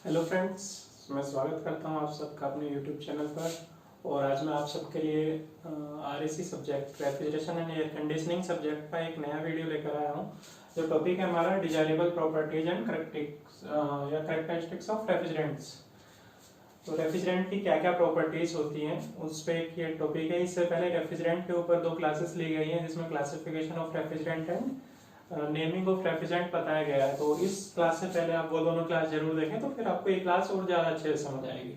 Hello friends, मैं स्वागत करता हूं आप सबका अपने यूट्यूब चैनल पर। और आज मैं आप सबके लिए RAC subject refrigeration and air conditioning subject का एक नया वीडियो लेकर आया हूं। जो टॉपिक है हमारा desirable properties and characteristics of refrigerants. तो रेफ्रिजरेंट की क्या क्या प्रॉपर्टीज होती हैं उस पर एक ये टॉपिक है। इससे पहले रेफ्रिजरेंट के ऊपर 2 क्लासेस ली गई हैं, जिसमें classification of refrigerant and naming of refrigerant बताया गया है। तो इस क्लास से पहले आप वो दोनों क्लास जरूर देखें, तो फिर आपको ये क्लास और ज्यादा अच्छे से समझ आएगी।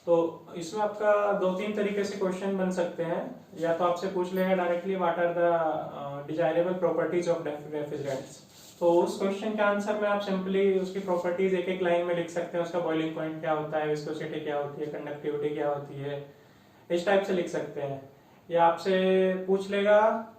तो इसमें आपका 2-3 तरीके से क्वेश्चन बन सकते हैं। या तो आपसे पूछ लेगा directly what are the desirable properties of refrigerants. तो उस क्वेश्चन का आंसर में आप सिंपली उसकी प्रॉपर्टीज एक एक लाइन में लिख सकते हैं। उसका बॉइलिंग पॉइंट क्या होता है, विस्कोसिटी क्या होती है, कंडक्टिविटी क्या होती है, इस टाइप से लिख सकते हैं। या आपसे पूछ लेगा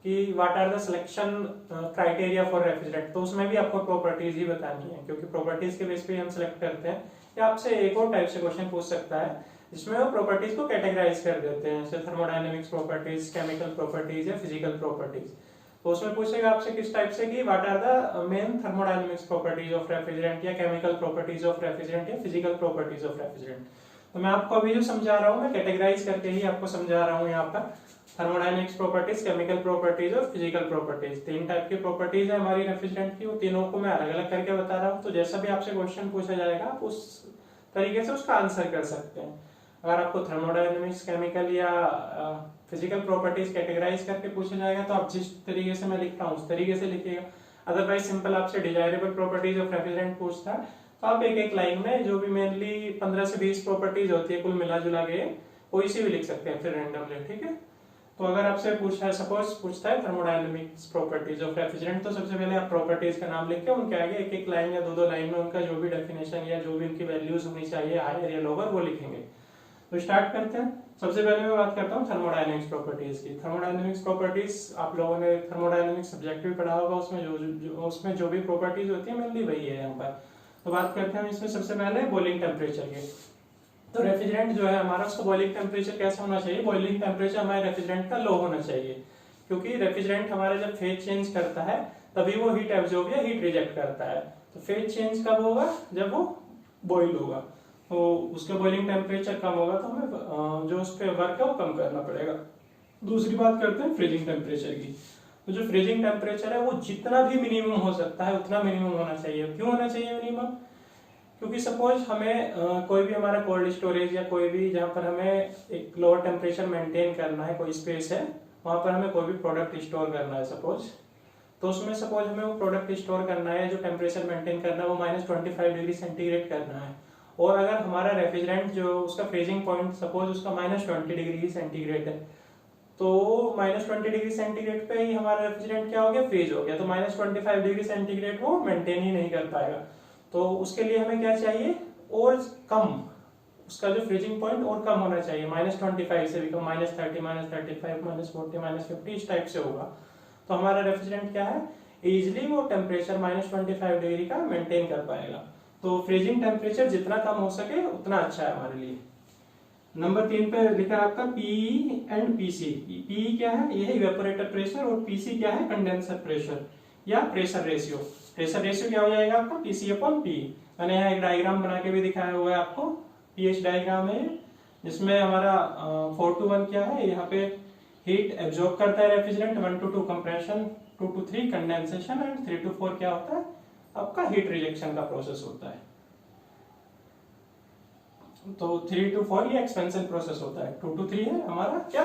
कि what are the selection criteria for refrigerant, तो उसमें भी आपको प्रॉपर्टीज ही बतानी है, क्योंकि प्रॉपर्टीज के बेस पे हम सिलेक्ट करते हैं। या आपसे एक और टाइप से क्वेश्चन पूछ सकता है जिसमें वो प्रॉपर्टीज को कैटेगराइज कर देते हैं, जैसे थर्मोडायनेमिक्स प्रॉपर्टीज, केमिकल प्रॉपर्टीज या फिजिकल प्रॉपर्टीज। तो उसमें पूछेगा आपसे किस टाइप से कि what are the main thermodynamics properties of refrigerant, या केमिकल प्रॉपर्टीज ऑफ रेफ्रिजरेंट, या फिजिकल प्रॉपर्टीज ऑफ रेफ्रिजरेंट। तो मैं आपको अभी जो समझा रहा हूँ, मैं कैटेगराइज करके ही आपको समझा रहा हूँ। यहाँ पर थर्मोडायनेमिक्स प्रॉपर्टीज, केमिकल प्रॉपर्टीज और फिजिकल प्रॉपर्टीज, 3 टाइप की प्रॉपर्टीज है हमारी रेफ्रिजरेंट की। वो तीनों को मैं अलग अलग करके बता रहा हूँ। तो जैसा भी आपसे क्वेश्चन पूछा जाएगा आप उस तरीके से उसका आंसर कर सकते हैं। अगर आपको थर्मोडायनेमिक्स, केमिकल या फिजिकल प्रॉपर्टीज कैटेगराइज करके पूछा जाएगा तो आप जिस तरीके से मैं लिख रहा हूँ उस तरीके से लिखिएगा। अदरवाइज सिंपल आपसे डिजायरेबल प्रॉपर्टीज ऑफ रेफ्रिजरेंट पूछता है तो आप एक एक लाइन में जो भी मेनली 15 से 20 प्रॉपर्टीज होती है कुल मिला जुला के, वो इसी भी लिख सकते हैं फिर रैंडमली। ठीक है। तो अगर आपसे पूछा है, सपोज पूछता है थर्मोडायनेमिक्स प्रॉपर्टीज ऑफ रेफ्रिजरेंट, तो सबसे पहले आप प्रॉपर्टीज का नाम लिख के उनके आगे एक एक लाइन या 2-2 लाइन में उनका जो भी डेफिनेशन या जो भी उनकी वैल्यूज होनी चाहिए, हायर या लोअर, वो लिखेंगे। तो स्टार्ट करते हैं। सबसे पहले मैं बात करता हूँ थर्मोडायनेमिक्स प्रॉपर्टीज की। थर्मोडायनेमिक्स प्रॉपर्टीज आप लोगों ने थर्मोडायनेमिक्स सब्जेक्ट भी पढ़ा होगा, उसमें जो भी प्रॉपर्टीज होती है मेनली वही है यहाँ पर। तो बात करते हैं इसमें सबसे पहले बॉइलिंग टेम्परेचर की। तो रेफ्रिजरेंट जो है हमारा, उसका बॉइलिंग टेम्परेचर कैसा होना चाहिए? बॉइलिंग टेम्परेचर हमारे रेफ्रिजरेंट का लो होना चाहिए, क्योंकि रेफ्रिजरेंट हमारा जब फेज चेंज करता है तभी वो हीट एब्जॉर्ब या हीट रिजेक्ट करता है। तो फेज चेंज कब होगा? जब वो बॉइल होगा। तो उसका बॉइलिंग टेम्परेचर कम होगा तो हमें जो उस पर वर्क है वो कम करना पड़ेगा। दूसरी बात करते हैं फ्रीजिंग टेम्परेचर की। तो जो फ्रीजिंग टेम्परेचर है वो जितना भी मिनिमम हो सकता है उतना मिनिमम होना चाहिए। क्यों होना चाहिए मिनिमम? क्योंकि सपोज हमें कोई भी हमारा कोल्ड स्टोरेज या कोई भी जहाँ पर हमें एक लोअर टेम्परेचर मेंटेन करना है, कोई स्पेस है वहां पर हमें कोई भी प्रोडक्ट स्टोर करना है सपोज, तो उसमें सपोज हमें वो प्रोडक्ट स्टोर करना है, जो टेम्परेचर मेंटेन करना है वो -25 डिग्री सेंटीग्रेड करना है। और अगर हमारा रेफ्रिजरेंट जो उसका फ्रीजिंग पॉइंट सपोज उसका -20 डिग्री सेंटीग्रेड है, तो -20 डिग्री सेंटीग्रेड पे ही हमारा रेफ्रिजरेंट क्या हो गया? फ्रीज हो गया। तो -25 डिग्री सेंटीग्रेड वो मेंटेन ही नहीं कर पाएगा। तो उसके लिए हमें क्या चाहिए? और कम, उसका जो फ्रीजिंग पॉइंट और कम होना चाहिए, -25 से भी कम, -30, -35, -40, -50 इस टाइप से होगा। तो हमारा रेफ्रिजरेंट क्या है? इजिली वो टेम्परेचर -25 डिग्री का मेंटेन कर पाएगा। तो फ्रीजिंग टेम्परेचर जितना कम हो सके उतना अच्छा है हमारे लिए। नंबर 3 पे लिखा है आपका पी एंड पीसी। पी क्या है? ये है इवेपोरेटर प्रेशर, और पीसी क्या है? कंडेंसर प्रेशर या प्रेशर रेशियो। प्रेशर रेशियो क्या हो जाएगा आपका? PC upon P. मैंने यहाँ एक डायग्राम बना के भी दिखाया हुआ है आपको, पीएच डायग्राम है, जिसमें हमारा 4:1 क्या है? यहाँ पे हीट एब्जॉर्ब करता है refrigerant, 1 to 2 compression, 2 to 3 condensation, and 3 to 4 क्या होता है? आपका हीट रिजेक्शन का प्रोसेस होता है। तो 3 to 4 ये एक्सपेंशन प्रोसेस होता है। 2 to 3 है हमारा क्या?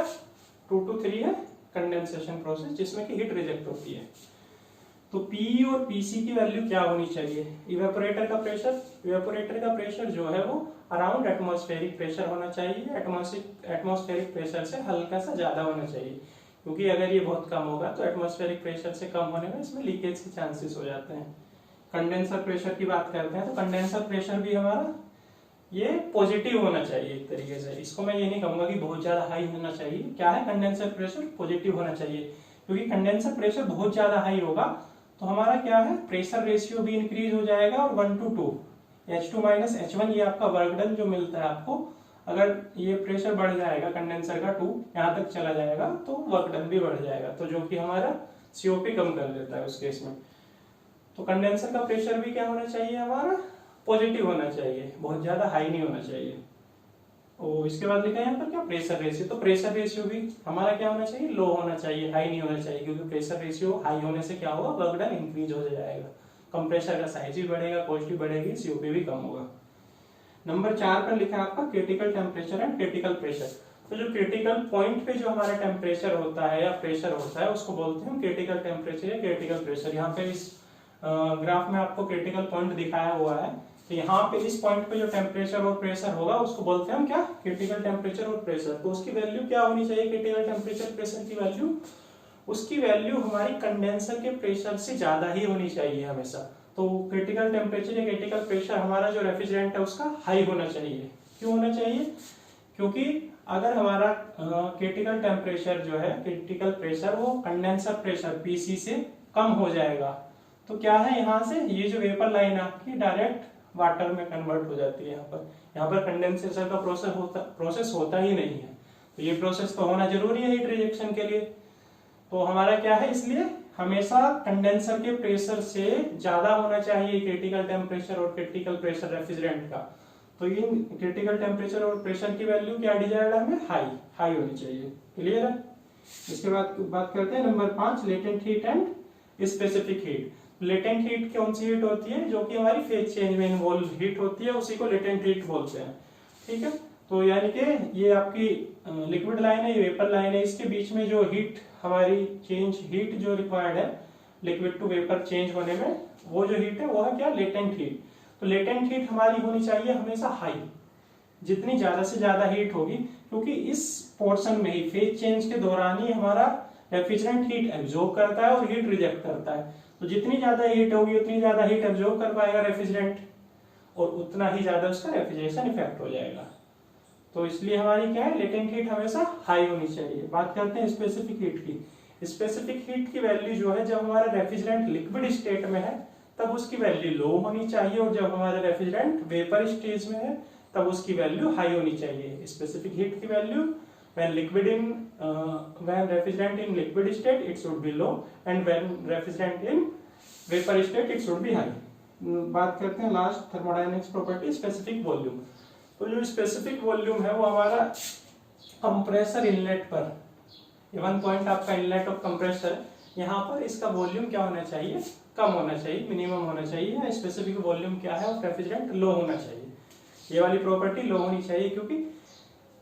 2 to 3 है कंडेंसेशन प्रोसेस, जिसमें कि हीट रिजेक्ट होती है। तो पी और पीसी की वैल्यू क्या होनी चाहिए? इवेपोरेटर का प्रेशर, इवेपोरेटर का प्रेशर जो है वो अराउंड एटमॉस्फेरिक प्रेशर होना चाहिए। एटमॉस्फेरिक प्रेशर से हल्का सा ज्यादा होना चाहिए, क्योंकि अगर ये बहुत कम होगा तो एटमॉस्फेरिक प्रेशर से कम होने में इसमें लीकेज के चांसेस हो जाते हैं। कंडेंसर प्रेशर की बात करते हैं तो कंडेंसर प्रेशर भी हमारा ये पॉजिटिव होना चाहिए एक तरीके से। इसको मैं ये नहीं कहूंगा कि बहुत ज्यादा हाई होना चाहिए। क्या है? कंडेंसर प्रेशर पॉजिटिव होना चाहिए, क्योंकि कंडेंसर प्रेशर बहुत ज्यादा हाई होगा तो हमारा क्या है? प्रेशर रेशियो भी इंक्रीज हो जाएगा, और 1 to 2 H2 - H1 ये आपका वर्क डन जो मिलता है आपको। अगर ये प्रेशर बढ़ जाएगा कंडेंसर का 2 यहाँ तक चला जाएगा तो वर्क डन भी बढ़ जाएगा, तो जो कि हमारा सीओपी कम कर देता है उस केस में। तो कंडेंसर का प्रेशर भी क्या होना चाहिए हमारा? पॉजिटिव होना चाहिए, बहुत ज्यादा हाई नहीं होना चाहिए। और इसके बाद लिखा है यहाँ पर क्या, प्रेशर रेशियो। तो प्रेशर रेशियो भी हमारा क्या होना चाहिए, लो होना चाहिए, हाई नहीं होना चाहिए, क्योंकि प्रेशर रेशियो हाई होने से क्या होगा, वर्क डन इंक्रीज हो जाएगा, कंप्रेसर का साइज भी बढ़ेगा, कॉस्ट भी बढ़ेगी, सीओपी भी कम होगा। नंबर 4 पर लिखा है आपका critical temperature and critical pressure. तो जो क्रिटिकल पॉइंट पे जो हमारा टेम्परेचर होता है या प्रेशर होता है उसको बोलते हैं क्रिटिकल टेम्परेचर या क्रिटिकल प्रेशर। यहाँ पे इस ग्राफ में आपको क्रिटिकल पॉइंट दिखाया हुआ है, तो यहाँ पे इस पॉइंट पे जो टेम्परेचर और प्रेशर होगा उसको बोलते हैं हम क्या, क्रिटिकल टेम्परेचर और प्रेशर। तो उसकी वैल्यू क्या होनी चाहिए, क्रिटिकल टेम्परेचर प्रेशर की वैल्यू, उसकी वैल्यू हमारी कंडेंसर के प्रेशर से ज्यादा ही होनी चाहिए हमेशा। तो क्रिटिकल टेम्परेचर या क्रिटिकल प्रेशर हमारा जो रेफ्रिजरेंट है उसका हाई होना चाहिए। क्यों होना चाहिए, क्योंकि अगर हमारा क्रिटिकल टेम्परेचर जो है, क्रिटिकल प्रेशर वो कंडेंसर प्रेशर पीसी से कम हो जाएगा, तो क्या है, यहाँ से ये जो वेपर लाइन आपकी डायरेक्ट वाटर में कन्वर्ट हो जाती है। यहाँ पर कंडेंसेशन का प्रोसेस होता ही नहीं है, तो ये प्रोसेस तो होना जरूरी है हीट रिजेक्शन के लिए। तो हमारा क्या है, इसलिए हमेशा कंडेंसर के प्रेशर से ज्यादा होना चाहिए क्रिटिकल टेम्परेचर और क्रिटिकल प्रेशर रेफ्रिजरेंट का। तो इन क्रिटिकल टेम्परेचर और प्रेशर की वैल्यू क्या डिजायर्ड है, हमें हाई होनी चाहिए। क्लियर है। इसके बाद बात करते हैं number 5, latent heat and specific heat. Latent heat कौन सी हीट होती है, जो कि हमारी फेज चेंज में इन्वॉल्व हीट होती है, उसी को लेटेंट हीट बोलते हैं। ठीक है, तो यानी कि ये आपकी लिक्विड लाइन है, ये वेपर लाइन है, इसके बीच में जो हीट हमारी चेंज हीट जो रिक्वायर्ड है लिक्विड टू वेपर चेंज होने में, वो जो हीट है वो है क्या, लेटेंट हीट। तो लेटेंट हीट हमारी होनी चाहिए हमेशा हाई, जितनी ज्यादा से ज्यादा हीट होगी, क्योंकि इस पोर्शन में ही फेज चेंज के दौरान ही हमारा रेफ्रिजरेंट हीट एब्जॉर्ब करता है और हीट रिजेक्ट करता है। तो जितनी ज्यादा हीट होगी उतनी ज्यादा हीट एब्जॉर्ब कर पाएगा रेफ्रिजरेंट, और उतना ही ज्यादा उसका रेफ्रिजरेशन इफेक्ट हो जाएगा। तो इसलिए हमारी क्या है, लेटेंट हीट हमेशा हाई होनी चाहिए। बात करते हैं स्पेसिफिक हीट की। स्पेसिफिक हीट की वैल्यू जो है, जब हमारा रेफ्रिजरेंट लिक्विड स्टेट में है तब उसकी वैल्यू लो होनी चाहिए, और जब हमारा रेफ्रिजरेंट वेपर स्टेज में है तब उसकी वैल्यू हाई होनी चाहिए। स्पेसिफिक हीट की value when refrigerant in liquid state it should be low, and when refrigerant in vapor state it should be high। बात करते हैं last, thermodynamics property, specific volume. तो जो स्पेसिफिक वॉल्यूम है वो हमारा कंप्रेसर इनलेट पर, वन पॉइंट आपका इनलेट ऑफ कंप्रेसर, यहाँ पर इसका वॉल्यूम क्या होना चाहिए, कम होना चाहिए, मिनिमम होना चाहिए। स्पेसिफिक वॉल्यूम क्या है, रेफ्रिजरेंट लो होना चाहिए। ये वाली प्रॉपर्टी लो होनी चाहिए, क्योंकि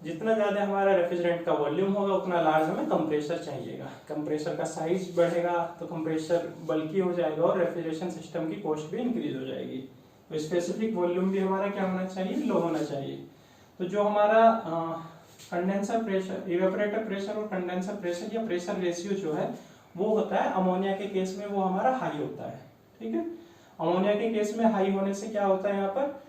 जितना ज्यादा हमारा रेफ्रिजरेंट का वॉल्यूम होगा उतना लार्ज हमें कंप्रेसर चाहिएगा। कंप्रेसर का साइज बढ़ेगा तो कंप्रेसर बल्कि हो जाएगा और रेफ्रिजरेशन सिस्टम की कॉस्ट भी इंक्रीज हो जाएगी। तो स्पेसिफिक वॉल्यूम भी हमारा क्या होना चाहिए, लो होना चाहिए। तो जो हमारा कंडेंसर प्रेशर, इवेपोरेटर प्रेशर और कंडेंसर प्रेशर या प्रेशर रेशियो जो है वो होता है अमोनिया के केस में वो हमारा हाई होता है। ठीक है, अमोनिया के केस में हाई होने से क्या होता है, यहाँ पर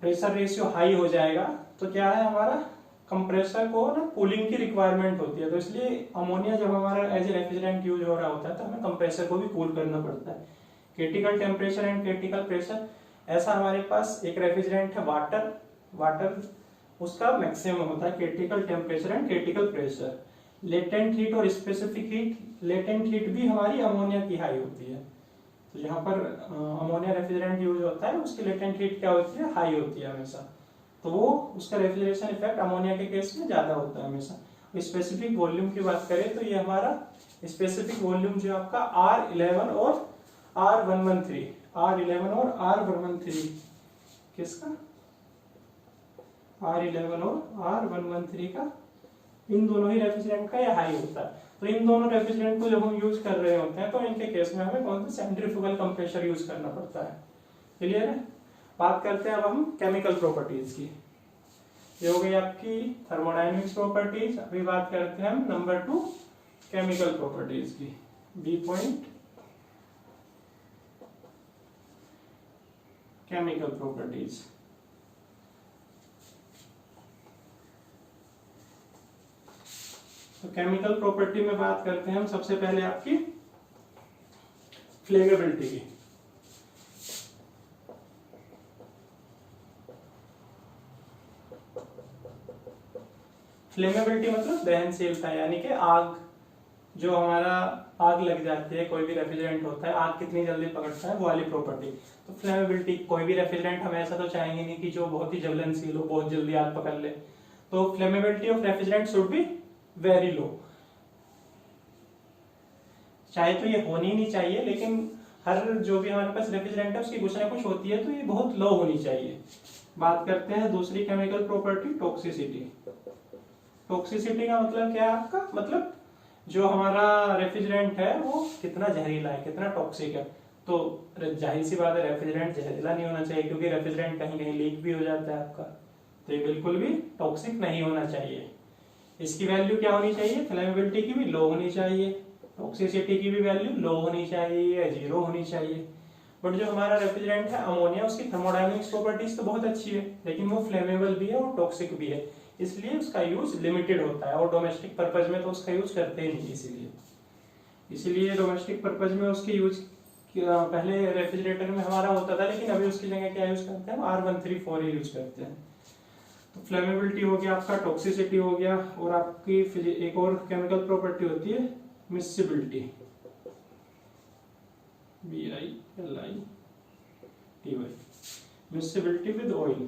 प्रेशर रेशियो हाई हो जाएगा, तो क्या है, हमारा कंप्रेसर को ना कूलिंग की रिक्वायरमेंट होती है। तो इसलिए अमोनिया जब हमारा एज ए रेफ्रिजरेंट यूज हो रहा होता है तो हमें कंप्रेसर को भी कूल करना पड़ता है। Critical temperature and critical pressure, ऐसा हमारे पास एक रेफ्रिजरेंट है वाटर उसका मैक्सिमम होता है critical temperature and critical pressure. Latent heat और स्पेसिफिक हीट, लेटेंट हीट भी हमारी अमोनिया की हाई होती है। तो यहाँ पर अमोनिया रेफ्रिजरेंट यूज होता है, उसकी लेटेंट हीट क्या होती है, हाई होती है हमेशा। तो वो उसका रेफ्रिजरेशन इफेक्ट अमोनिया के केस में ज्यादा होता है हमेशा। स्पेसिफिक वॉल्यूम की बात करें तो ये हमारा स्पेसिफिक वॉल्यूम जो आपका R11 और R113, R11 और R113 किसका, R11 और R113 का, इन दोनों ही रेफ्रिजरेंट का यह हाई होता है। तो इन दोनों रेफ्रिजरेंट को जब हम यूज कर रहे होते हैं तो इनके केस में हमें कौन सा, सेंट्रीफ्यूगल कंप्रेसर यूज करना पड़ता है। क्लियर है। बात करते हैं अब हम केमिकल प्रॉपर्टीज की। ये हो गई आपकी थर्मोडायनेमिक्स प्रॉपर्टीज। अभी बात करते हैं हम नंबर 2 केमिकल प्रॉपर्टीज की। B point, chemical properties. तो केमिकल प्रॉपर्टी में बात करते हैं हम सबसे पहले आपकी फ्लेमेबिलिटी की। फ्लेमेबिलिटी मतलब दहनशीलता, यानी कि आग, जो हमारा आग लग जाती है, कोई भी रेफ्रिजरेंट होता है आग कितनी जल्दी पकड़ता है, वो वाली प्रॉपर्टी। तो फ्लेमेबिलिटी, कोई भी रेफ्रिजरेंट हम ऐसा तो चाहेंगे नहीं कि जो बहुत ही ज्वलनशील हो, बहुत जल्दी आग पकड़ ले। तो flammability of refrigerant should be very low. चाहे तो ये होनी नहीं चाहिए, लेकिन हर जो भी हमारे पास रेफ्रिजरेंट है उसकी कुछ ना कुछ होती है, तो ये बहुत लो होनी चाहिए। बात करते हैं दूसरी केमिकल प्रॉपर्टी, टॉक्सिसिटी। टॉक्सिसिटी का मतलब क्या है आपका, मतलब जो हमारा रेफ्रिजरेंट है वो कितना जहरीला है, कितना टॉक्सिक है। तो जाहिर सी बात है रेफ्रिजरेंट जहरीला नहीं होना चाहिए, क्योंकि रेफ्रिजरेंट कहीं कहीं लीक भी हो जाता है आपका, तो ये बिल्कुल भी टॉक्सिक नहीं होना चाहिए। इसकी वैल्यू क्या होनी चाहिए, फ्लेमेबिलिटी की भी लो होनी चाहिए, टॉक्सिसिटी की भी वैल्यू लो होनी चाहिए या जीरो होनी चाहिए। बट जो हमारा रेफ्रिजरेंट है अमोनिया, उसकी थर्मोडायनेमिक्स प्रॉपर्टीज तो बहुत अच्छी है, लेकिन वो फ्लेमेबल भी है और टॉक्सिक भी है, इसलिए उसका यूज लिमिटेड होता है, और डोमेस्टिक पर्पज में तो उसका यूज करते ही नहीं। इसीलिए डोमेस्टिक पर्पज में उसकी यूज पहले रेफ्रिजरेटर में हमारा होता था, लेकिन अभी उसकी जगह क्या यूज करते हैं, R134 यूज करते हैं। तो फ्लेमेबिलिटी हो गया आपका, टॉक्सिसिटी हो गया, और आपकी एक और केमिकल प्रॉपर्टी होती है miscibility, BILITY, miscibility with oil.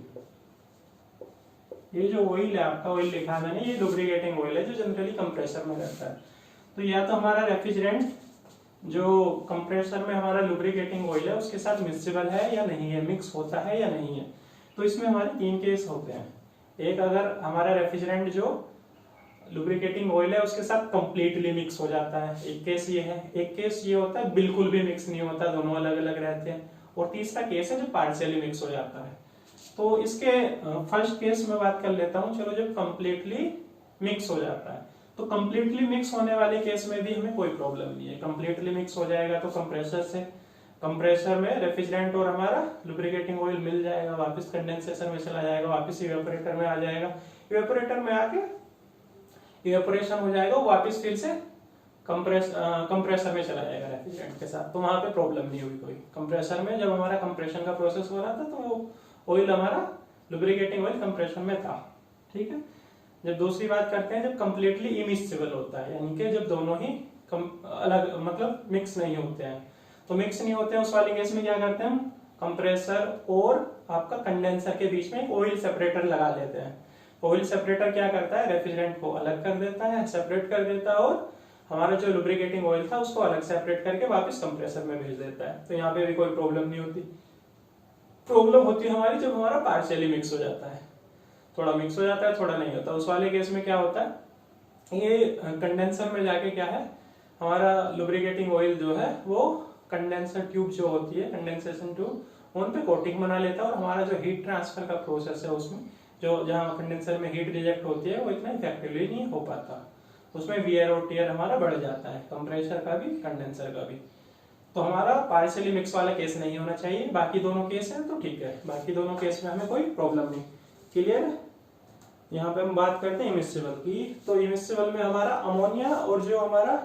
ये जो ऑयल है आपका, ऑयल लिखा है मैंने, ये लुब्रिकेटिंग ऑयल है जो जनरली कंप्रेसर में रहता है। तो या तो हमारा रेफ्रिजरेंट जो कंप्रेसर में हमारा लुब्रिकेटिंग ऑयल है उसके साथ मिक्सिबल है या नहीं है, मिक्स होता है या नहीं है। तो इसमें हमारे 3 केस होते हैं। एक, अगर हमारा रेफ्रिजरेंट जो लुब्रिकेटिंग ऑयल है उसके साथ कंप्लीटली मिक्स हो जाता है, एक केस ये है। एक केस ये होता है बिल्कुल भी मिक्स नहीं होता, दोनों अलग अलग रहते हैं। और तीसरा केस है जो पार्शियली मिक्स हो जाता है। तो इसके फर्स्ट केस में बात कर लेता हूं, चलो, जब कंप्लीटली मिक्स हो जाता है। तो कंप्लीटली मिक्स होने वाले केस में भी हमें कोई प्रॉब्लम नहीं है। कंप्लीटली मिक्स हो जाएगा तो कंप्रेसर में रेफ्रिजरेंट और हमारा लुब्रिकेटिंग ऑयल मिल जाएगा, वापस कंडेंसेशन में चला जाएगा, वापस इवेपोरेटर में आ जाएगा, इवेपोरेटर में आके इवेपोरेशन हो जाएगा, वापस फिर से कंप्रेसर में चला जाएगा रेफ्रिजरेंट के साथ। तो वहां पे प्रॉब्लम नहीं हुई कोई। कंप्रेसर में जब हमारा कंप्रेशन का प्रोसेस हो रहा था तो वो ऑयल हमारा लुब्रिकेटिंग ऑयल कंप्रेशन में था, ठीक है। जब दूसरी बात करते हैं, जब कंप्लीटली इमिक्सिबल होता है, यानी कि जब दोनों ही अलग, मतलब मिक्स नहीं होते हैं। तो मिक्स नहीं होते हैं उस वाले केस में क्या करते हैं हम, कंप्रेसर और आपका कंडेंसर के बीच में एक ऑयल सेपरेटर लगा लेते हैं। ऑयल सेपरेटर क्या करता है, रेफ्रिजरेंट को अलग कर देता है, सेपरेट कर देता है, और हमारा जो लुब्रिकेटिंग ऑयल था उसको अलग सेपरेट करके वापस कंप्रेसर में भेज देता है। तो यहाँ पे भी कोई प्रॉब्लम नहीं होती। प्रॉब्लम होती है हमारी जब हमारा पार्शियली मिक्स हो जाता है, थोड़ा मिक्स हो जाता है, थोड़ा नहीं होता। उस वाले केस में क्या होता है, ये कंडेंसर में जाके क्या है, हमारा लुब्रिकेटिंग ऑयल जो है वो कंडेंसर ट्यूब जो होती है, कंडेंसेशन ट्यूब, उन पे कोटिंग बना लेता है, और हमारा जो हीट ट्रांसफर का प्रोसेस है उसमें, जो जहाँ कंडेंसर में हीट रिजेक्ट होती है, वो इतना इफेक्टिवली नहीं हो पाता। उसमें वियर और टियर हमारा बढ़ जाता है, कंप्रेसर का भी, कंडेंसर का भी। तो हमारा पार्शियली मिक्स वाला केस नहीं होना चाहिए। बाकी दोनों केस है तो ठीक है, बाकी दोनों केस में हमें कोई प्रॉब्लम नहीं। क्लियर है। यहाँ पे हम बात करते हैं इमिसिबल की। तो इमिसिबल में हमारा अमोनिया और जो हमारा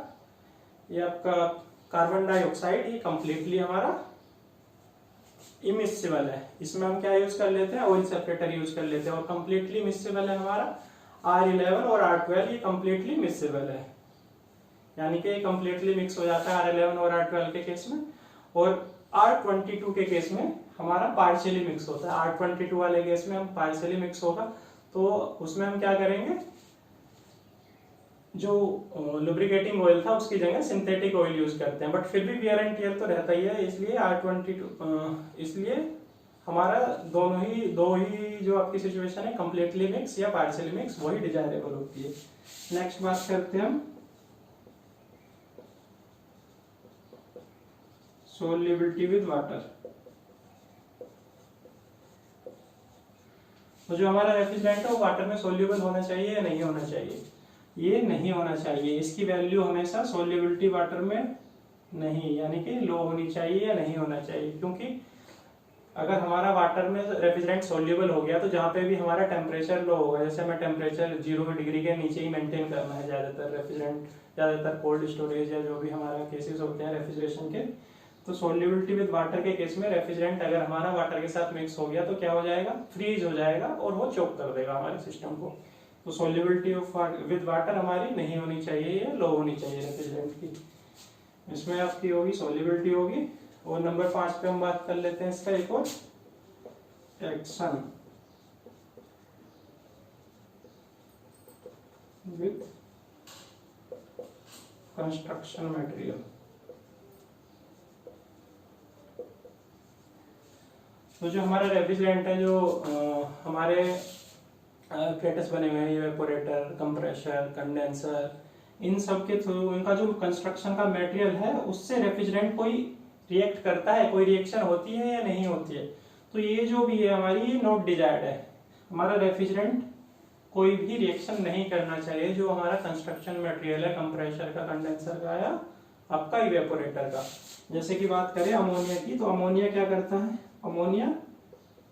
ये आपका कार्बन डाइऑक्साइड, ये कंप्लीटली हमारा इमिसिबल है। इसमें हम क्या यूज कर लेते हैं, ऑयल सेपरेटर यूज कर लेते हैं, और कंप्लीटली मिसिबल है हमारा R11 और R12, ये कंप्लीटली मिसिबल है, यानी कि कंप्लीटली मिक्स हो जाता है R11 और R12 के केस में। और R22 के केस में हमारा पार्शियली मिक्स होता है। R22 वाले केस में हम पार्शियली मिक्स होगा, तो उसमें हम क्या करेंगे, जो लुब्रिकेटिंग ऑयल था उसकी जगह सिंथेटिक ऑयल यूज करते हैं, बट फिर भी वियर एंड टियर तो रहता ही है। इसलिए R22 इसलिए हमारा दो ही जो आपकी सिचुएशन है, कंप्लीटली मिक्स या पार्शियली मिक्स, वही डिजायरेबल होती है। नेक्स्ट बात करते हैं हम सोल्युबिलिटी विद वाटर। तो जो हमारा रेफ्रिजरेंट है वो वाटर में सोल्यूबल होना चाहिए या नहीं होना चाहिए, ये नहीं होना चाहिए। इसकी वैल्यू हमेशा सोल्युबिलिटी वाटर में नहीं, यानी कि लो होनी चाहिए या नहीं होना चाहिए। क्योंकि अगर हमारा वाटर में रेफ्रिजरेंट सोल्यूबल हो गया तो जहाँ पे भी हमारा टेम्परेचर लो होगा, जैसे हमें टेम्परेचर 0 डिग्री के नीचे ही मेंटेन करना है ज्यादातर रेफ्रिजरेंट, ज्यादातर कोल्ड स्टोरेज या जो भी हमारा केसेस होते हैं रेफ्रिजरेशन के, तो सोल्युबिलिटी विद वाटर के केस में रेफ्रिजरेंट अगर हमारा वाटर के साथ मिक्स हो गया तो क्या हो जाएगा, फ्रीज हो जाएगा और वो चोक कर देगा हमारे सिस्टम को। तो सोल्युबिलिटी ऑफ विद वाटर हमारी नहीं होनी चाहिए या लो होनी चाहिए रेफ्रिजरेंट की। इसमें आपकी होगी सॉल्युबिलिटी होगी। और नंबर 5 पे हम बात कर लेते हैं इसका एक और, एक्शन विथ कंस्ट्रक्शन मटेरियल। तो जो हमारा रेफ्रिजरेंट है, जो हमारे एपरेटस बने हुए हैं, इवेपोरेटर, कंप्रेसर, कंडेंसर, इन सब के थ्रू इनका जो कंस्ट्रक्शन का मटेरियल है उससे रेफ्रिजरेंट कोई रिएक्ट करता है, कोई रिएक्शन होती है या नहीं होती है। तो ये जो भी है हमारी, ये नॉट डिजायर्ड है। हमारा रेफ्रिजरेंट कोई भी रिएक्शन नहीं करना चाहिए जो हमारा कंस्ट्रक्शन मटेरियल है, कंप्रेसर का, कंडेंसर का या आपका इवेपोरेटर का। जैसे कि बात करें अमोनिया की, तो अमोनिया क्या करता है, अमोनिया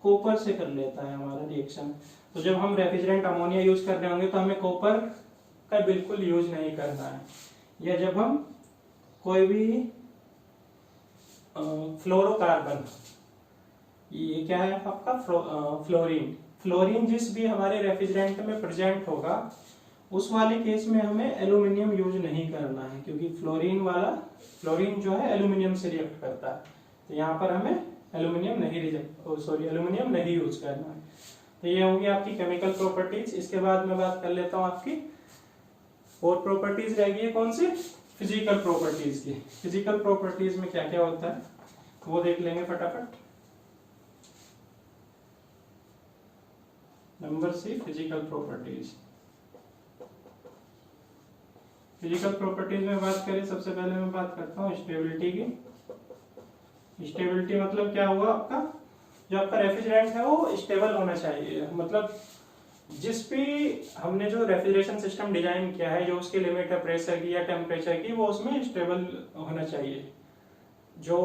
कॉपर से कर लेता है हमारा रिएक्शन। तो जब हम रेफ्रिजरेंट अमोनिया यूज कर रहे होंगे तो हमें कॉपर का बिल्कुल यूज नहीं करना है। या जब हम कोई भी फ्लोरोकार्बन, ये क्या है आपका, फ्लोरीन, फ्लोरीन जिस भी हमारे रेफ्रिजरेंट में प्रेजेंट होगा उस वाले केस में हमें एल्यूमिनियम यूज नहीं करना है, क्योंकि फ्लोरीन जो है एल्यूमिनियम से रिएक्ट करता है। तो यहाँ पर हमें एल्यूमिनियम नहीं यूज करना है। तो ये होगी आपकी केमिकल प्रॉपर्टीज। इसके बाद मैं बात कर लेता हूँ आपकी और प्रॉपर्टीज रह गई है कौन सी, फिजिकल प्रॉपर्टीज की। फिजिकल प्रॉपर्टीज में क्या क्या होता है वो देख लेंगे फटाफट। Number C, physical properties. Physical properties में बात करें, सबसे पहले मैं बात करता हूँ स्टेबिलिटी की। स्टेबिलिटी मतलब क्या हुआ, आपका जो आपका रेफ्रिजरेंट है वो स्टेबल होना चाहिए। मतलब जिस भी हमने जो रेफ्रिजरेशन सिस्टम डिजाइन किया है, जो उसकी लिमिट है प्रेशर की या टेम्परेचर की, वो उसमें स्टेबल होना चाहिए। जो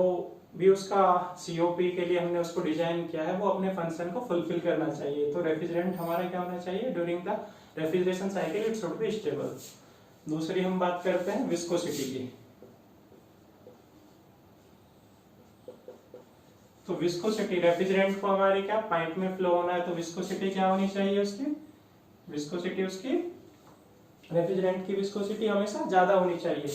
भी उसका सीओपी के लिए हमने उसको डिजाइन किया है वो अपने फंक्शन को फुलफिल करना चाहिए। तो रेफ्रिजरेंट हमारा क्या होना चाहिए, during the refrigeration cycle it should be stable. दूसरी हम बात करते हैं विस्कोसिटी की। तो विस्कोसिटी, रेफ्रिजरेंट को हमारे क्या पाइप में फ्लो होना है, तो विस्कोसिटी क्या होनी चाहिए उसकी, विस्कोसिटी उसकी, रेफ्रिजरेंट की विस्कोसिटी हमेशा ज्यादा होनी चाहिए।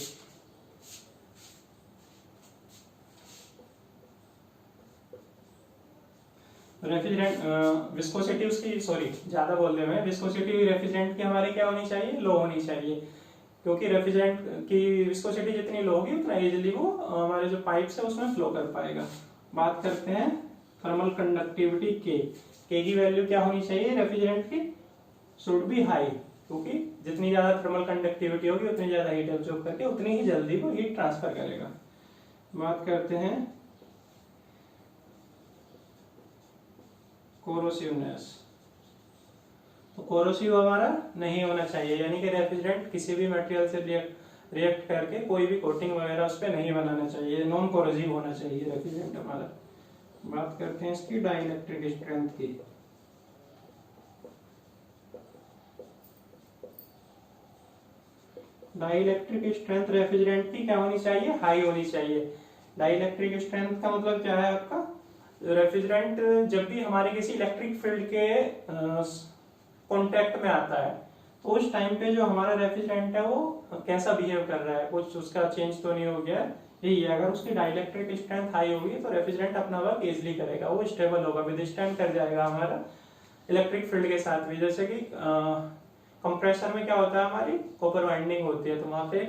रेफ्रिजरेंट विस्कोसिटी उसकी, ज्यादा बोल रहे हैं, विस्कोसिटी रेफ्रिजरेंट की हमारी क्या होनी चाहिए, लो होनी चाहिए। क्योंकि रेफ्रिजरेंट की विस्कोसिटी जितनी लो होगी उतना इजीली वो हमारे जो पाइप्स है उसमें फ्लो कर पाएगा। बात करते हैं थर्मल कंडक्टिविटी के की वैल्यू क्या होनी चाहिए रेफ्रिजरेंट की, शुड बी हाई, क्योंकि जितनी ज्यादा थर्मल कंडक्टिविटी होगी उतनी ज्यादा हीट एब्जॉर्ब करके उतनी ही जल्दी वो हीट ट्रांसफर करेगा। बात करते हैं कोरोसिवनेस। तो कोरोसिव हमारा नहीं होना चाहिए, यानी कि रेफ्रिजरेंट किसी भी मटेरियल से रिएक्ट करके कोई भी कोटिंग वगैरह उस पर नहीं बनाना चाहिए, नॉन कोरोसिव होना चाहिए रेफ्रिजरेंट हमारा। बात करते हैं इसकी डाइलेक्ट्रिक स्ट्रेंथ की। डाइलेक्ट्रिक स्ट्रेंथ रेफ्रिजरेंट की क्या होनी चाहिए, हाई होनी चाहिए। डाइलेक्ट्रिक स्ट्रेंथ का मतलब क्या है आपका, रेफ्रिजरेंट जब भी हमारे किसी इलेक्ट्रिक फील्ड के कांटेक्ट में आता है तो उस टाइम पे जो हमारा रेफ्रिजरेंट है वो कैसा बिहेव कर रहा है, कुछ उसका चेंज तो नहीं हो गया, यही है। अगर उसकी डाइलेक्ट्रिक स्ट्रेंथ हाई होगी तो रेफ्रिजरेंट अपना वर्क इजीली करेगा, वो स्टेबल होगा, विदस्टैंड कर जाएगा हमारा इलेक्ट्रिक फील्ड के साथ भी। जैसे कि कंप्रेसर में क्या होता है, हमारी कॉपर वाइंडिंग होती है तो वहां पे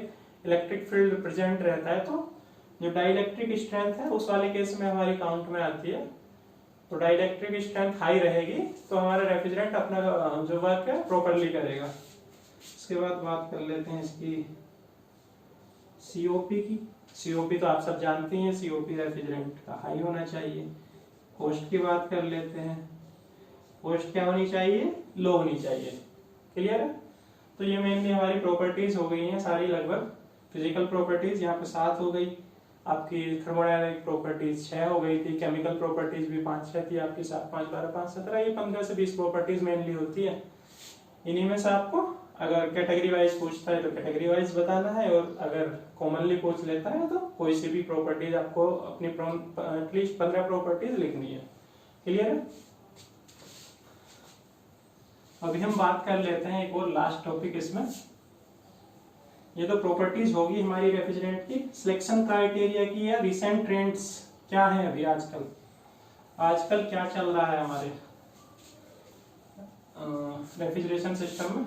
इलेक्ट्रिक फील्ड प्रेजेंट रहता है, तो जो डाइलेक्ट्रिक स्ट्रेंथ है उस वाले केस में हमारी काउंट में आती है। तो डाइलेक्ट्रिक स्ट्रेंथ हाई रहेगी तो हमारा रेफ्रिजरेंट अपना जो वर्क है प्रॉपरली करेगा। इसके बाद बात कर लेते हैं इसकी सीओपी की। सीओपी तो आप सब जानते हैं, सीओपी रेफ्रिजरेंट का हाई होना चाहिए। कॉस्ट की बात कर लेते हैं, कॉस्ट क्या होनी चाहिए, लो होनी चाहिए। क्लियर है। तो ये मेनली हमारी प्रॉपर्टीज हो गई हैं सारी, लगभग फिजिकल प्रॉपर्टीज यहाँ पे 7 हो गई, आपकी थर्मोडायनामिक प्रॉपर्टीज 6 हो गई थी, केमिकल प्रॉपर्टीज भी 5-6 थी आपकी, 7, 5, 12, 5, 17, ये 15 से 20 प्रॉपर्टीज मेनली होती है। इन्हीं में से आपको अगर कैटेगरी वाइज पूछता है तो कैटेगरी वाइज बताना है, और अगर कॉमनली पूछ लेता है तो कोई सी भी प्रॉपर्टीज आपको अपनी एटलीस्ट 15 प्रॉपर्टीज लिखनी है। क्लियर है। अभी हम बात कर लेते हैं एक और लास्ट टॉपिक इसमें, ये तो प्रॉपर्टीज होगी हमारी रेफ्रिजरेंट की। सिलेक्शन क्राइटेरिया की है, रिसेंट ट्रेंड्स क्या है अभी आजकल, आजकल क्या चल रहा है हमारे रेफ्रिजरेशन सिस्टम में।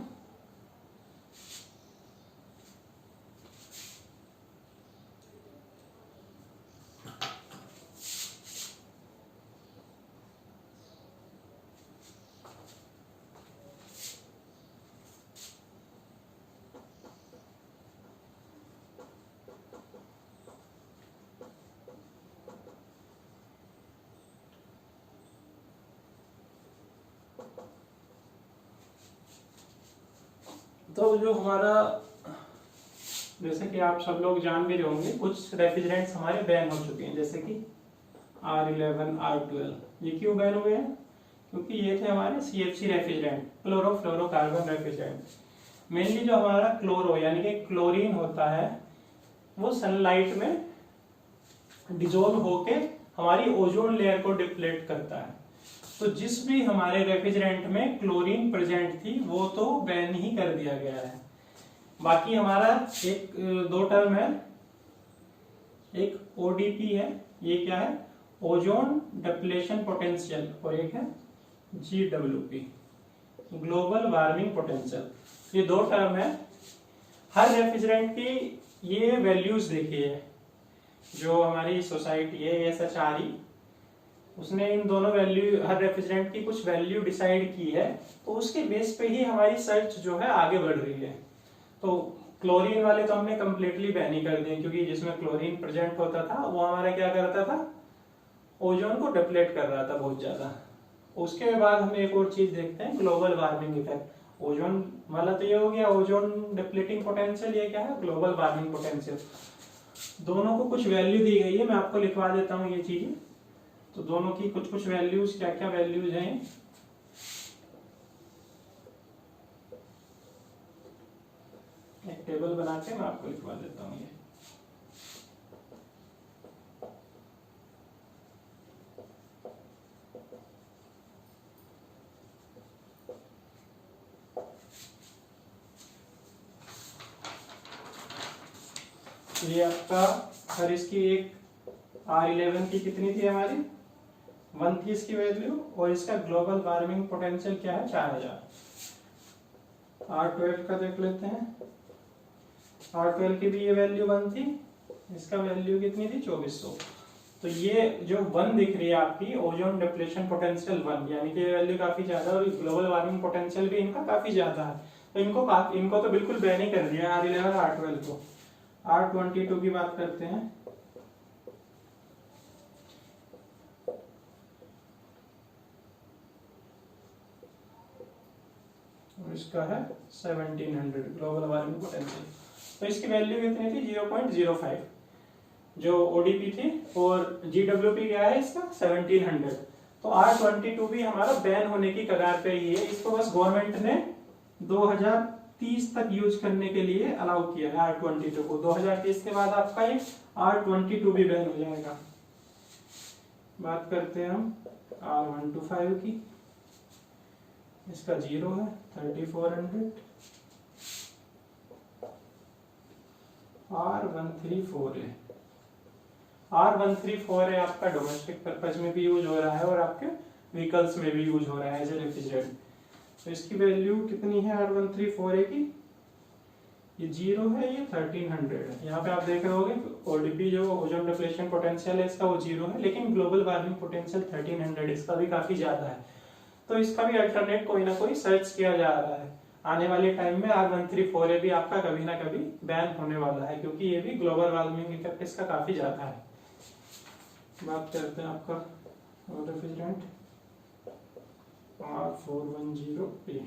तो जो हमारा, जैसे कि आप सब लोग जान भी रहे होंगे, कुछ रेफ्रिजरेंट्स हमारे बैन हो चुके हैं, जैसे कि R11, R12। ये क्यों बैन हुए हैं? क्योंकि ये थे हमारे CFC refrigerant, chlorofluorocarbon refrigerant. Mainly जो हमारा क्लोरो यानी कि क्लोरीन होता है वो सनलाइट में डिजोल्व होके हमारी ओजोन लेयर को डिप्लेट करता है। तो जिस भी हमारे रेफ्रिजरेंट में क्लोरीन प्रेजेंट थी वो तो बैन ही कर दिया गया है। बाकी हमारा एक दो टर्म है, एक ODP है, ये क्या है, ओजोन डिप्लेशन पोटेंशियल, और एक है GWP, ग्लोबल वार्मिंग पोटेंशियल। ये दो टर्म है। हर रेफ्रिजरेंट की ये वैल्यूज देखिए, जो हमारी सोसाइटी है SHRE, उसने इन दोनों वैल्यू, हर रेफ्रिजरेंट की कुछ वैल्यू डिसाइड की है, तो उसके बेस पे ही हमारी सर्च जो है आगे बढ़ रही है। तो क्लोरीन वाले तो हमने कम्प्लीटली बैन ही कर दिए, क्योंकि जिसमें क्लोरीन प्रेजेंट होता था वो हमारा क्या करता था, ओजोन को डिप्लेट कर रहा था बहुत ज्यादा। उसके बाद हम एक और चीज देखते हैं, ग्लोबल वार्मिंग इफेक्ट। ओजोन वाला तो ये हो गया ओजोन डिप्लेटिंग पोटेंशियल, ये क्या है, ग्लोबल वार्मिंग पोटेंशियल। दोनों को कुछ वैल्यू दी गई है, मैं आपको लिखवा देता हूँ ये चीजें। तो दोनों की कुछ कुछ वैल्यूज, क्या क्या वैल्यूज हैं, एक टेबल बना के मैं आपको लिखवा देता हूँ। ये आपका हर इसकी एक R11 की कितनी थी हमारी, 1 थी इसकी वैल्यू, और इसका ग्लोबल वार्मिंग पोटेंशियल क्या है, 4000। R12 का देख लेते हैं, R12 की भी ये वैल्यू 1 थी, इसका वैल्यू कितनी थी, 2400। तो ये जो 1 दिख रही है आपकी, ओजोन डिप्लेशन पोटेंशियल 1, यानी कि ये वैल्यू काफी ज्यादा, और ग्लोबल वार्मिंग पोटेंशियल भी इनका काफी ज्यादा है। तो इनको तो बिल्कुल बैन ही कर दिया R11 R12 को। R22 की बात करते हैं। इसका है 1700 ग्लोबल वार्मिंग पोटेंशियल। तो इसकी वैल्यू कितनी थी, 0.05 जो ODP थी, और GWP क्या है इसका 1700। तो R22 भी हमारा बैन होने की कगार पे ही है। इसको बस गवर्नमेंट ने 2030 तक यूज करने के लिए अलाउ किया है R22 को। 2030 के बाद आपका ये R22 भी बैन हो जाएगा। बात करते हैं हम R125 की, इसका 0 है, 3400। R134 है, R134 है आपका डोमेस्टिक पर्पज में भी यूज हो रहा है और आपके व्हीकल्स में भी यूज हो रहा है एज ए रेफ्रिजरेंट। तो इसकी वैल्यू कितनी है R134 की, ये 0 है, ये 1300 है। यहाँ पे आप देख रहे होगे ODP जो ओजोन डिप्लेशन पोटेंशियल है इसका वो 0 है, लेकिन ग्लोबल वार्मिंग पोटेंशियल 1300, इसका भी काफी ज्यादा है। तो इसका भी अल्टरनेट कोई ना कोई सर्च किया जा रहा है। आने वाले टाइम में R134 भी आपका कभी ना कभी बैन होने वाला है, क्योंकि ये भी ग्लोबल वार्मिंग इफेक्ट इसका काफी ज्यादा है। बात करते हैं आपका रेफ्रिजरेंट R410A,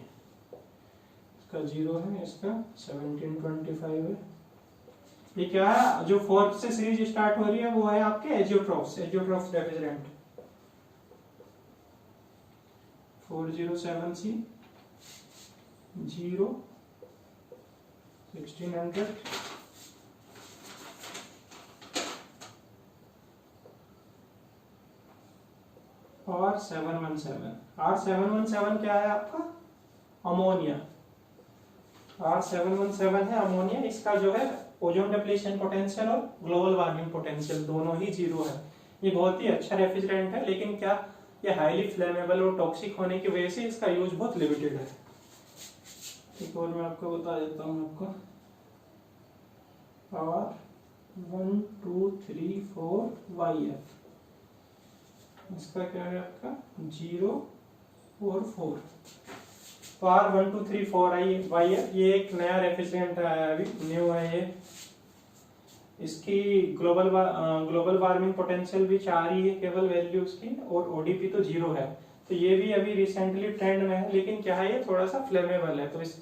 इसका 0 है, इसका 1725 है। ये क्या है, जो 4 से सीरीज स्टार्ट हो रही है वो है आपके एजियोट्रॉफ्स रेफ्रिजरेंट। 407C 0 1600 और 717। R717 क्या है आपका, अमोनिया। R717 है अमोनिया, इसका जो है ओजोन डिप्लीशन पोटेंशियल और ग्लोबल वार्मिंग पोटेंशियल दोनों ही 0 है। ये बहुत ही अच्छा रेफ्रिजरेंट है, लेकिन क्या ये हाईली फ्लेमेबल और टॉक्सिक होने की वजह से इसका यूज बहुत लिमिटेड है। एक और मैं आपको बता देता हूँ आपको, R1234YF, इसका क्या है आपका 0 और 4। तो R1234YF ये एक नया रेफ्रिजरेंट है, अभी न्यू है ये। इसकी ग्लोबल वार्मिंग पोटेंशियल भी 4 ही है केवल वैल्यू उसकी, और ओडीपी तो 0 है। तो ये भी अभी रिसेंटली ट्रेंड में है, लेकिन क्या है ये थोड़ा सा फ्लेमेबल है, तो इस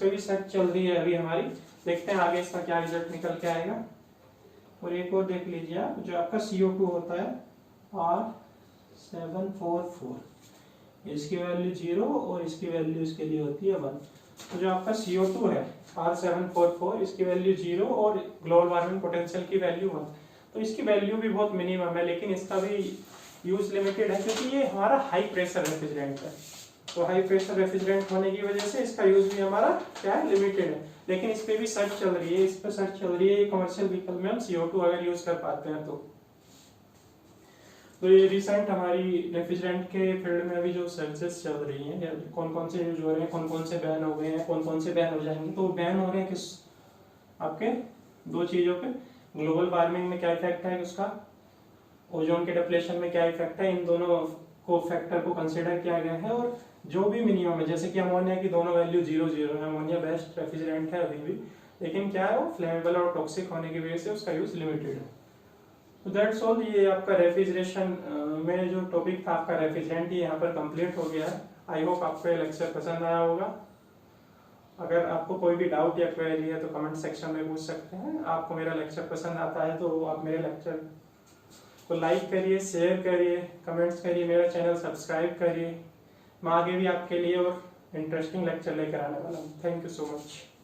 पे भी सर्च चल रही है अभी हमारी। देखते हैं आगे इसका क्या रिजल्ट निकल के आएगा। और एक और देख लीजिए आप, जो आपका CO2 होता है R744, इसकी वैल्यू 0 और इसकी वैल्यू इसके लिए होती है 1। तो जो आपका CO2 है R744, इसकी वैल्यू 0 और ग्लोबल वार्मिंग पोटेंशियल की वैल्यू 1। तो इसकी वैल्यू भी बहुत मिनिमम है, लेकिन इसका भी यूज लिमिटेड है, क्योंकि ये हमारा हाई प्रेशर रेफ्रिजरेंट है। तो हाई प्रेशर रेफ्रिजरेंट होने की वजह से इसका यूज भी हमारा क्या है, लिमिटेड है। लेकिन इस पे भी सर्च चल रही है, इस पे सर्च चल रही है कमर्शियल व्हीकल में हम CO2 अगर यूज कर पाते हैं तो ये रिसेंट हमारी रेफ्रिजरेंट के फील्ड में अभी जो सर्चेस चल रही हैं, कौन कौन से यूज हो रहे हैं, कौन कौन से बैन हो गए हैं, कौन कौन से बैन हो जाएंगे। तो बैन हो रहे हैं किस आपके 2 चीजों पे, ग्लोबल वार्मिंग में क्या इफेक्ट है उसका, ओजोन के डिप्लेशन में क्या इफेक्ट है, इन दोनों को फैक्टर को कंसिडर किया गया है। और जो भी मिनिमम है, जैसे कि अमोनिया की दोनों वैल्यू 0 है, अमोनिया बेस्ट रेफ्रिजरेंट है अभी भी, लेकिन क्या है वो फ्लेमेबल और टॉक्सिक होने की वजह से उसका यूज लिमिटेड है। तो दैट्स ऑल, ये आपका रेफ्रिजरेशन में जो टॉपिक था आपका रेफ्रिजरेंट, ये यहाँ पर कंप्लीट हो गया है। आई होप आपको ये लेक्चर पसंद आया होगा। अगर आपको कोई भी डाउट या क्वेरी है तो कमेंट सेक्शन में पूछ सकते हैं। आपको मेरा लेक्चर पसंद आता है तो आप मेरे लेक्चर को लाइक करिए, शेयर करिए, कमेंट्स करिए, मेरा चैनल सब्सक्राइब करिए। मैं आगे भी आपके लिए और इंटरेस्टिंग लेक्चर लेकर आने वाला हूँ। Thank you so much.